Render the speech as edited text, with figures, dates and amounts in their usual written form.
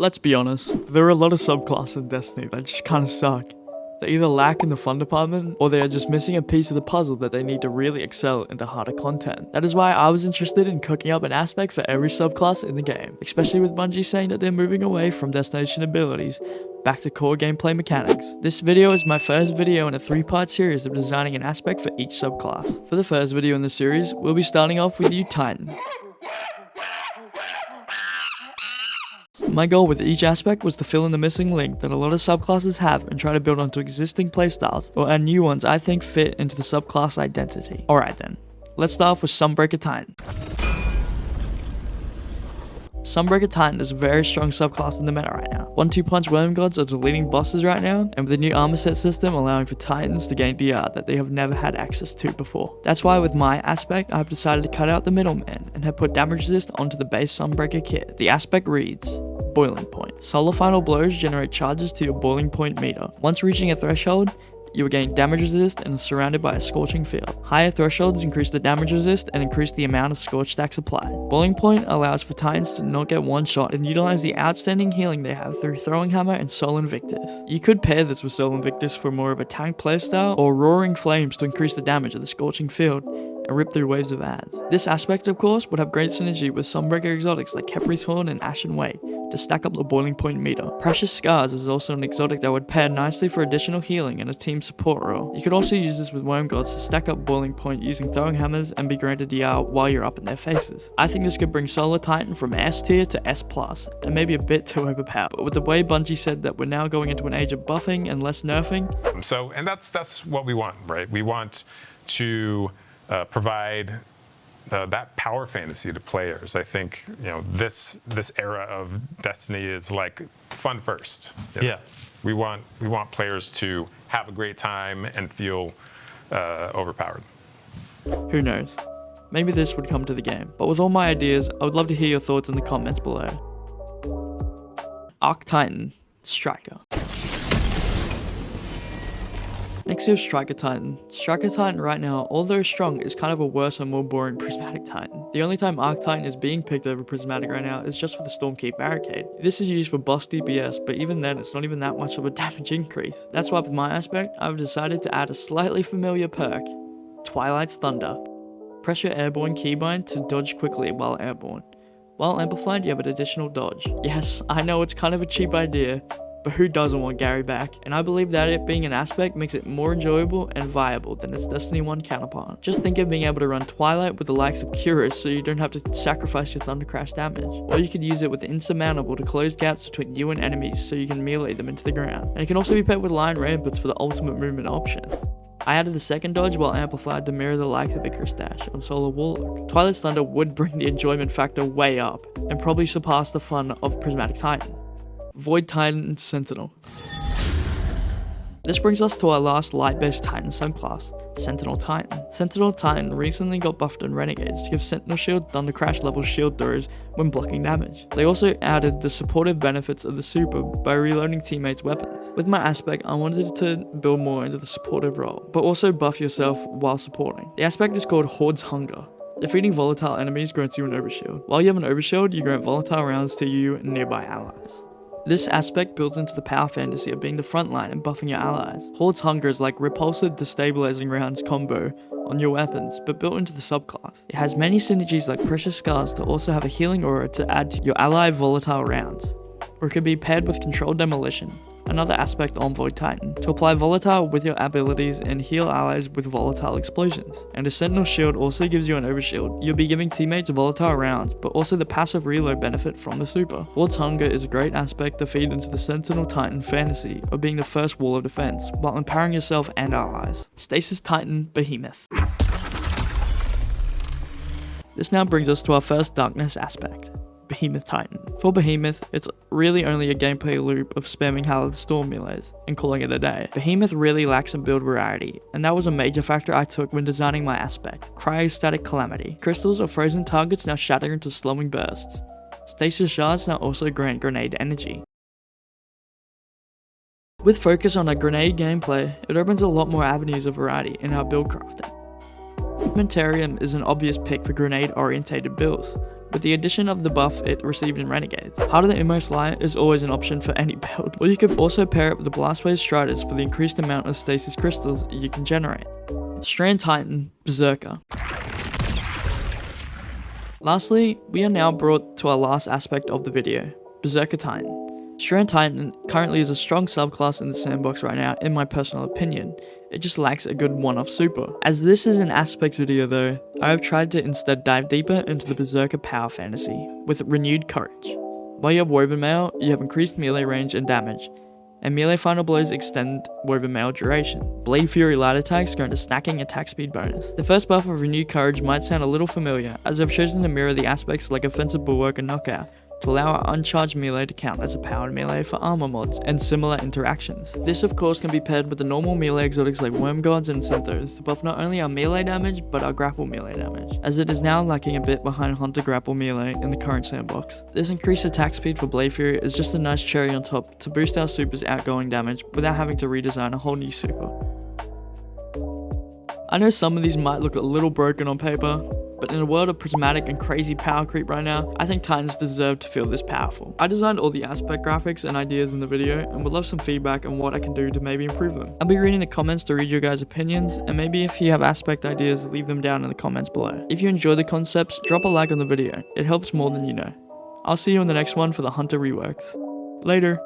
Let's be honest, there are a lot of subclasses in Destiny that just kinda suck. They either lack in the fun department, or they are just missing a piece of the puzzle that they need to really excel into harder content. That is why I was interested in cooking up an aspect for every subclass in the game, especially with Bungie saying that they're moving away from destination abilities back to core gameplay mechanics. This video is my first video in a 3-part series of designing an aspect for each subclass. For the first video in the series, we'll be starting off with you Titan. My goal with each aspect was to fill in the missing link that a lot of subclasses have and try to build onto existing playstyles, or add new ones I think fit into the subclass identity. Alright then, let's start off with Sunbreaker Titan. Sunbreaker Titan is a very strong subclass in the meta right now. 1-2 Punch Worm Gods are the leading bosses right now, and with the new armor set system allowing for Titans to gain DR that they have never had access to before. That's why with my aspect, I've decided to cut out the middleman and have put damage resist onto the base Sunbreaker kit. The aspect reads: Boiling Point. Solar Final blows generate charges to your boiling point meter. Once reaching a threshold, you will gain damage resist and are surrounded by a scorching field. Higher thresholds increase the damage resist and increase the amount of scorch stacks applied. Boiling Point allows for Titans to not get one shot and utilize the outstanding healing they have through Throwing Hammer and Soul Invictus. You could pair this with Soul Invictus for more of a tank playstyle, or Roaring Flames to increase the damage of the scorching field and rip through waves of ads. This aspect of course would have great synergy with Sunbreaker exotics like Kepri's Horn and Ashen Wake to stack up the boiling point meter. Precious Scars is also an exotic that would pair nicely for additional healing and a team support role. You could also use this with Worm Gods to stack up boiling point using throwing hammers and be granted DR while you're up in their faces. I think this could bring Solar Titan from S tier to S+, and maybe a bit too overpowered, but with the way Bungie said that we're now going into an age of buffing and less nerfing. And that's what we want, right? We want to provide that power fantasy to players. I think this era of Destiny is like fun first. Yeah. We want players to have a great time and feel overpowered. Who knows? Maybe this would come to the game. But with all my ideas, I would love to hear your thoughts in the comments below. Arc Titan, Striker. Next we have Striker Titan. Striker Titan right now, although strong, is kind of a worse and more boring Prismatic Titan. The only time Arc Titan is being picked over Prismatic right now is just for the Stormkeep Barricade. This is used for boss DPS, but even then it's not even that much of a damage increase. That's why with my aspect, I've decided to add a slightly familiar perk, Twilight's Thunder. Press your airborne keybind to dodge quickly while airborne. While amplified, you have an additional dodge. Yes, I know it's kind of a cheap idea, but who doesn't want Gary back? And I believe that it being an aspect makes it more enjoyable and viable than its Destiny 1 counterpart. Just think of being able to run Twilight with the likes of Curus so you don't have to sacrifice your Thunder Crash damage. Or you could use it with Insurmountable to close gaps between you and enemies so you can melee them into the ground. And it can also be paired with Lion Ramparts for the ultimate movement option. I added the second dodge while amplified to mirror the likes of Icarus Dash on Solar Warlock. Twilight's Thunder would bring the enjoyment factor way up and probably surpass the fun of Prismatic Titan. Void Titan Sentinel. This brings us to our last light-based Titan subclass, Sentinel Titan. Sentinel Titan recently got buffed in Renegades to give Sentinel Shield Thunder Crash level shield throws when blocking damage. They also added the supportive benefits of the super by reloading teammates' weapons. With my aspect, I wanted to build more into the supportive role, but also buff yourself while supporting. The aspect is called Horde's Hunger. Defeating volatile enemies grants you an overshield. While you have an overshield, you grant volatile rounds to you and nearby allies. This aspect builds into the power fantasy of being the front line and buffing your allies. Horde's Hunger is like repulsive destabilizing rounds combo on your weapons, but built into the subclass. It has many synergies like Precious Scars to also have a healing aura to add to your ally volatile rounds, or it could be paired with Controlled Demolition, another aspect on Void Titan, to apply volatile with your abilities and heal allies with volatile explosions. And a Sentinel Shield also gives you an overshield. You'll be giving teammates volatile rounds, but also the passive reload benefit from the super. Horde's Hunger is a great aspect to feed into the Sentinel Titan fantasy of being the first wall of defense, while empowering yourself and allies. Stasis Titan Behemoth. This now brings us to our first darkness aspect, Behemoth Titan. For Behemoth, it's really only a gameplay loop of spamming Hal of the Storm melees and calling it a day. Behemoth really lacks in build variety, and that was a major factor I took when designing my aspect. Cryostatic Calamity. Crystals or frozen targets now shatter into slowing bursts. Stasis Shards now also grant grenade energy. With focus on a grenade gameplay, it opens a lot more avenues of variety in our build crafting. Fragmentarium is an obvious pick for grenade orientated builds, with the addition of the buff it received in Renegades. Heart of the Inmost Light is always an option for any build, or you could also pair it with the Blast Wave Striders for the increased amount of stasis crystals you can generate. Strand Titan, Berserker. Lastly, we are now brought to our last aspect of the video, Berserker Titan. Strand Titan currently is a strong subclass in the sandbox right now, in my personal opinion. It just lacks a good one-off super. As this is an aspect video though, I have tried to instead dive deeper into the Berserker power fantasy, with renewed courage. While you have Woven Mail, you have increased melee range and damage, and melee final blows extend Woven Mail duration. Blade Fury light attacks grant a stacking attack speed bonus. The first buff of Renewed Courage might sound a little familiar, as I've chosen to mirror the aspects like Offensive Bulwark and Knockout, to allow our uncharged melee to count as a powered melee for armor mods and similar interactions. This of course can be paired with the normal melee exotics like Worm Gods and Synthos to buff not only our melee damage but our grapple melee damage, as it is now lacking a bit behind Hunter grapple melee in the current sandbox. This increased attack speed for Blade Fury is just a nice cherry on top to boost our super's outgoing damage without having to redesign a whole new super. I know some of these might look a little broken on paper, but in a world of prismatic and crazy power creep right now, I think Titans deserve to feel this powerful. I designed all the aspect graphics and ideas in the video and would love some feedback on what I can do to maybe improve them. I'll be reading the comments to read your guys' opinions, and maybe if you have aspect ideas, leave them down in the comments below. If you enjoy the concepts, drop a like on the video. It helps more than you know. I'll see you in the next one for the Hunter reworks. Later.